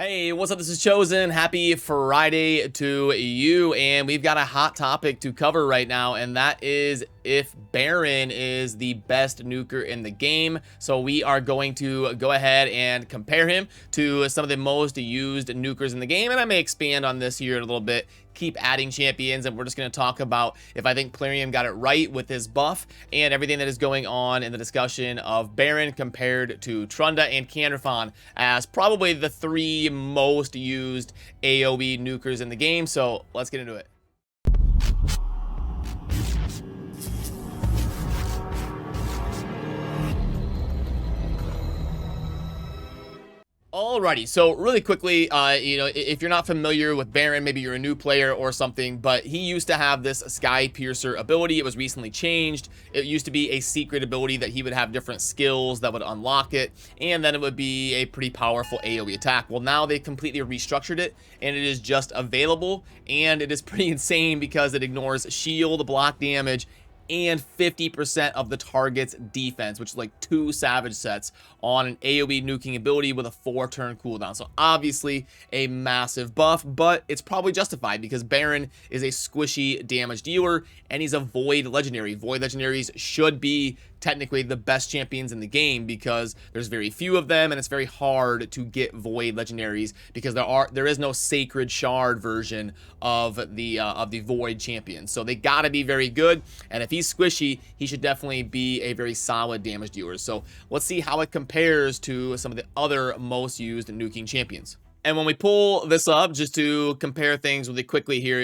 Hey, what's up? This is Chosen. Happy Friday to you. And we've got a hot topic to cover right now, and that is if Baron is the best nuker in the game. So we are going to go ahead and compare him to some of the most used nukers in the game. And I may expand on this here a little bit, keep adding champions, and we're just going to talk about if I think Plarium got it right with his buff and everything that is going on in the discussion of Baron compared to Trunda and Canderfon as probably the three most used AoE nukers in the game. So let's get into it. Alrighty, so really quickly, if you're not familiar with Baron, maybe you're a new player or something, but he used to have this Sky Piercer ability. It was recently changed. It used to be a secret ability that he would have different skills that would unlock it, and then it would be a pretty powerful AoE attack. Well, now they completely restructured it, and it is just available, and it is pretty insane because it ignores shield, block damage, and 50% of the target's defense, which is like 2 Savage sets on an AoE nuking ability with a 4-turn cooldown. So obviously a massive buff, but it's probably justified because Baron is a squishy damage dealer and he's a Void Legendary. Void Legendaries should be technically the best champions in the game because there's very few of them, and it's very hard to get Void Legendaries because there is no Sacred Shard version of the Void champion. So they gotta be very good, and if he's squishy, he should definitely be a very solid damage dealer. So let's see how it compares to some of the other most used nuking champions. And when we pull this up, just to compare things really quickly here,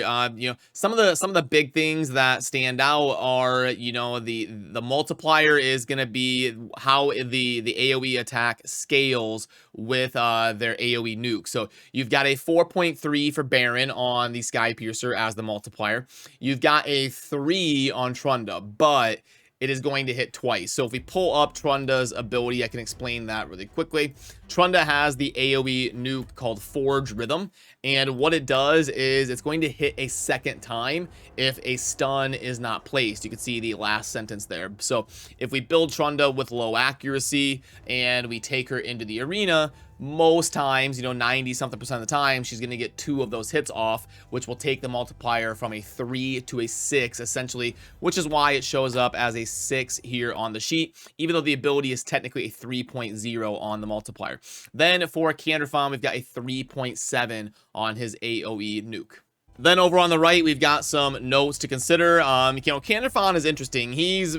some of the big things that stand out are, the multiplier is going to be how the AoE attack scales with their AoE nuke. So you've got a 4.3 for Baron on the Sky Piercer as the multiplier. You've got a 3 on Trunda, but it is going to hit twice. So if we pull up Trunda's ability, I can explain that really quickly. Trunda has the AoE nuke called Forge Rhythm, and what it does is it's going to hit a second time if a stun is not placed. You can see the last sentence there. So if we build Trunda with low accuracy and we take her into the arena, most times, 90-something% of the time, she's going to get 2 of those hits off, which will take the multiplier from a 3 to a 6, essentially, which is why it shows up as a 6 here on the sheet, even though the ability is technically a 3.0 on the multiplier. Then for Canderfon, we've got a 3.7 on his AoE nuke. Then over on the right, we've got some notes to consider. Canderfon is interesting. He's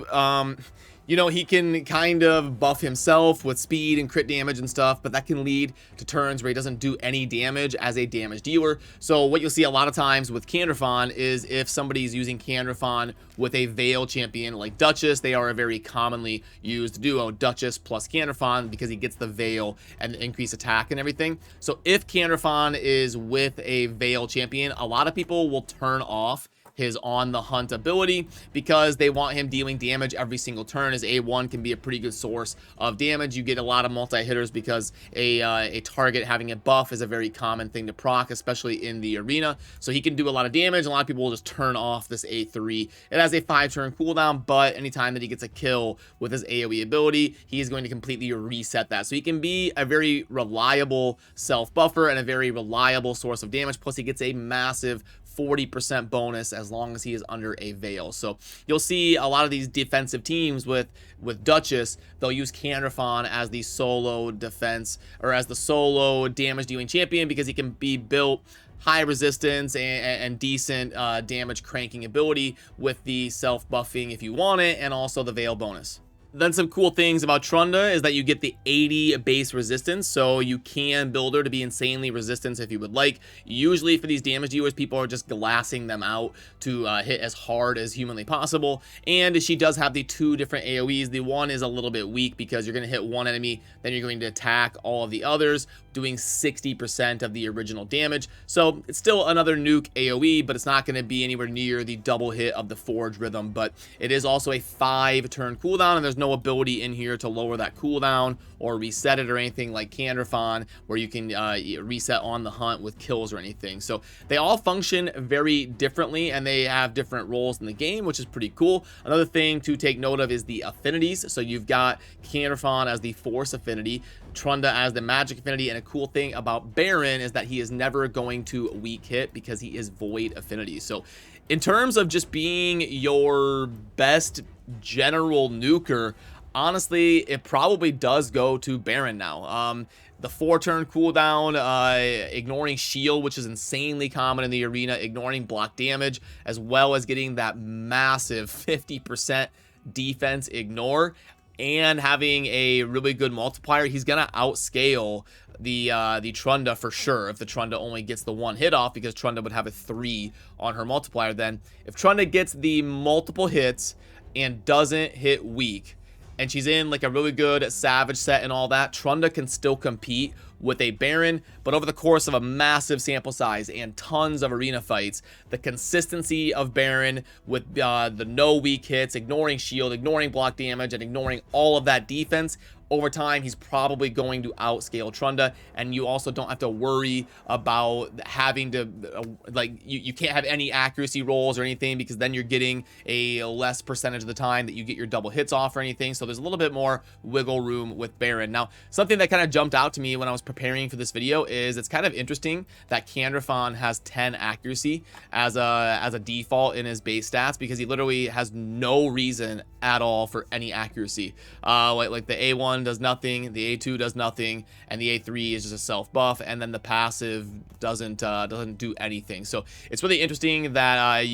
he can kind of buff himself with speed and crit damage and stuff, but that can lead to turns where he doesn't do any damage as a damage dealer. So what you'll see a lot of times with Canderfon is if somebody's using Canderfon with a Veil champion like Duchess, they are a very commonly used duo, Duchess plus Canderfon, because he gets the Veil and the increased attack and everything. So if Canderfon is with a Veil champion, a lot of people will turn off his on the hunt ability because they want him dealing damage every single turn, as A1 can be a pretty good source of damage. You get a lot of multi-hitters because a target having a buff is a very common thing to proc, especially in the arena. So he can do a lot of damage. A lot of people will just turn off this A3. It has a 5-turn cooldown, but anytime that he gets a kill with his AoE ability, he is going to completely reset that. So he can be a very reliable self-buffer and a very reliable source of damage. Plus he gets a massive 40% bonus as long as he is under a Veil. So you'll see a lot of these defensive teams with Duchess, they'll use Canderfon as the solo defense or as the solo damage dealing champion because he can be built high resistance and decent damage cranking ability with the self buffing if you want it, and also the Veil bonus. Then some cool things about Trunda is that you get the 80 base resistance, so you can build her to be insanely resistant if you would like. Usually for these damage dealers, people are just glassing them out to hit as hard as humanly possible, and she does have the 2 different AoEs. The one is a little bit weak because you're going to hit one enemy, then you're going to attack all of the others, doing 60% of the original damage. So it's still another nuke AoE, but it's not going to be anywhere near the double hit of the Forge Rhythm. But it is also a 5-turn cooldown, and there's no no ability in here to lower that cooldown or reset it or anything like Candrafon, where you can reset on the hunt with kills or anything. So they all function very differently, and they have different roles in the game, which is pretty cool. Another thing to take note of is the affinities. So you've got Candrafon as the Force affinity, Trunda as the Magic affinity, and a cool thing about Baron is that he is never going to weak hit because he is Void affinity. So in terms of just being your best general nuker, honestly, it probably does go to Baron now. The 4-turn cooldown, ignoring shield, which is insanely common in the arena, ignoring block damage, as well as getting that massive 50% defense ignore, and having a really good multiplier. He's gonna outscale the Trunda for sure if the Trunda only gets the 1 hit off, because Trunda would have a 3 on her multiplier. Then if Trunda gets the multiple hits and doesn't hit weak, and she's in like a really good Savage set and all that, Trunda can still compete with a Baron. But over the course of a massive sample size and tons of arena fights, the consistency of Baron with the no weak hits, ignoring shield, ignoring block damage, and ignoring all of that defense, over time he's probably going to outscale Trunda. And you also don't have to worry about having to like you can't have any accuracy rolls or anything, because then you're getting a less percentage of the time that you get your double hits off or anything. So there's a little bit more wiggle room with Baron. Now, something that kind of jumped out to me when I was preparing for this video is it's kind of interesting that Candrafon has 10 accuracy as a default in his base stats, because he literally has no reason at all for any accuracy. Like the A1 does nothing, the A2 does nothing, and the A3 is just a self buff, and then the passive doesn't do anything. So it's really interesting that I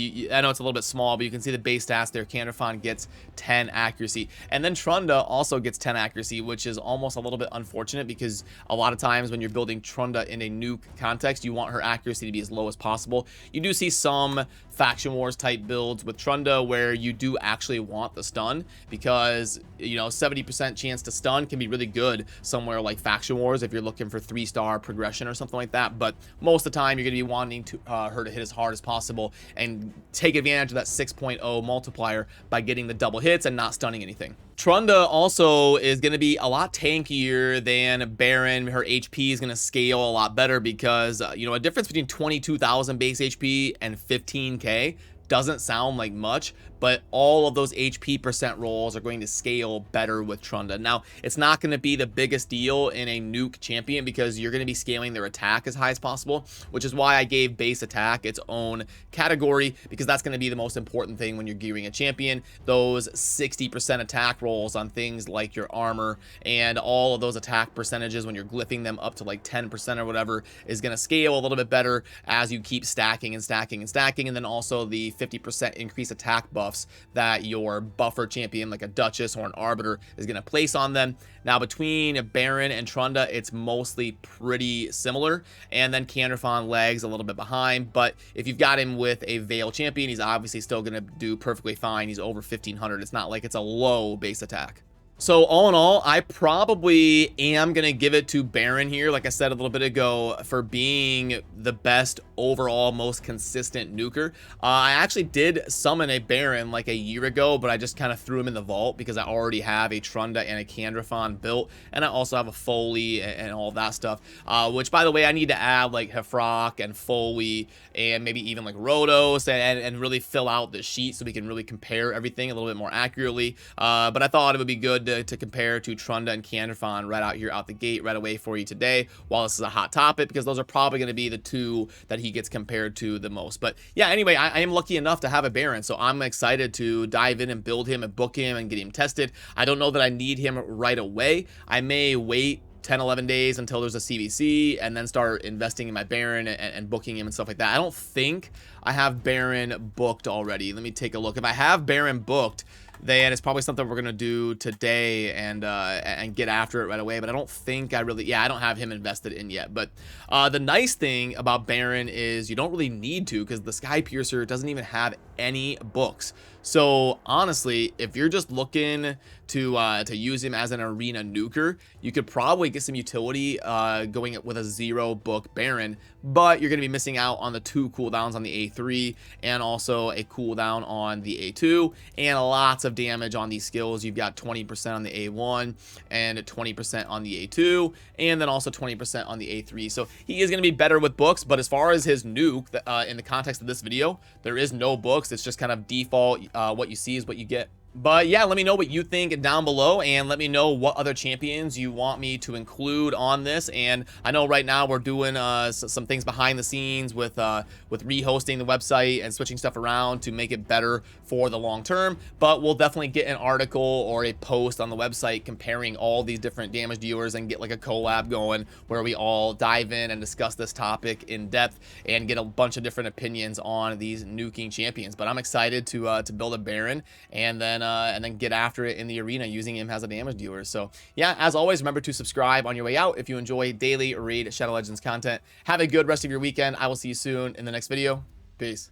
know it's a little bit small, but you can see the base stats there. Candrafon gets 10 accuracy, and then Trunda also gets 10 accuracy, which is almost a little bit unfortunate, because a lot of times when you're building Trunda in a nuke context, you want her accuracy to be as low as possible. You do see some faction wars type builds with Trunda where you do actually want the stun, because 70% chance to stun can be really good somewhere like faction wars if you're looking for 3-star progression or something like that. But most of the time you're going to be wanting to her to hit as hard as possible and take advantage of that 6.0 multiplier by getting the double hits and not stunning anything. Trunda also is going to be a lot tankier than Baron. Her HP is going to scale a lot better, because a difference between 22,000 base HP and 15k doesn't sound like much, but all of those HP percent rolls are going to scale better with Trunda. Now, it's not going to be the biggest deal in a nuke champion, because you're going to be scaling their attack as high as possible, which is why I gave base attack its own category, because that's going to be the most important thing when you're gearing a champion. Those 60% attack rolls on things like your armor and all of those attack percentages when you're glyphing them up to like 10% or whatever is going to scale a little bit better as you keep stacking and stacking and stacking. And then also the 50% increase attack buff that your buffer champion like a Duchess or an Arbiter is going to place on them. Now, between Baron and Trunda, it's mostly pretty similar, and then Candrafon lags a little bit behind. But if you've got him with a Veil champion, he's obviously still going to do perfectly fine. He's over 1500. It's not like it's a low base attack. So all in all, I probably am going to give it to Baron here, like I said a little bit ago, for being the best overall, most consistent nuker. I actually did summon a Baron like a year ago, but I just kind of threw him in the vault because I already have a Trunda and a Candrafon built, and I also have a Foley and all that stuff, which, by the way, I need to add like Hefrock and Foley and maybe even like Rotos and really fill out the sheet so we can really compare everything a little bit more accurately. But I thought it would be good to compare to Trunda and Candrafon right out here out the gate right away for you today, while this is a hot topic, because those are probably going to be the two that he gets compared to the most. But yeah, anyway, I am lucky enough to have a Baron, so I'm excited to dive in and build him and book him and get him tested. I don't know that I need him right away. I may wait 10-11 days until there's a CVC and then start investing in my Baron and booking him and stuff like that. I don't think I have Baron booked already. Let me take a look. If I have Baron booked, then it's probably something we're gonna do today and get after it right away. But I don't think I really, I don't have him invested in yet. But the nice thing about Baron is you don't really need to, because the Sky Piercer doesn't even have any books. So honestly, if you're just looking to use him as an arena nuker, you could probably get some utility going with a 0 book Baron, but you're going to be missing out on the 2 cooldowns on the A3 and also a cooldown on the A2 and lots of of damage on these skills. You've got 20% on the A1 and 20% on the A2, and then also 20% on the A3. So he is going to be better with books, but as far as his nuke, in the context of this video, there is no books. It's just kind of default. What you see is what you get. But yeah, let me know what you think down below, and let me know what other champions you want me to include on this. And I know right now we're doing some things behind the scenes with rehosting the website and switching stuff around to make it better for the long term, but we'll definitely get an article or a post on the website comparing all these different damage dealers and get like a collab going where we all dive in and discuss this topic in depth and get a bunch of different opinions on these nuking champions. But I'm excited to build a Baron and then get after it in the arena using him as a damage dealer. So yeah, as always, remember to subscribe on your way out if you enjoy daily Raid Shadow Legends content. Have a good rest of your weekend. I will see you soon in the next video. Peace.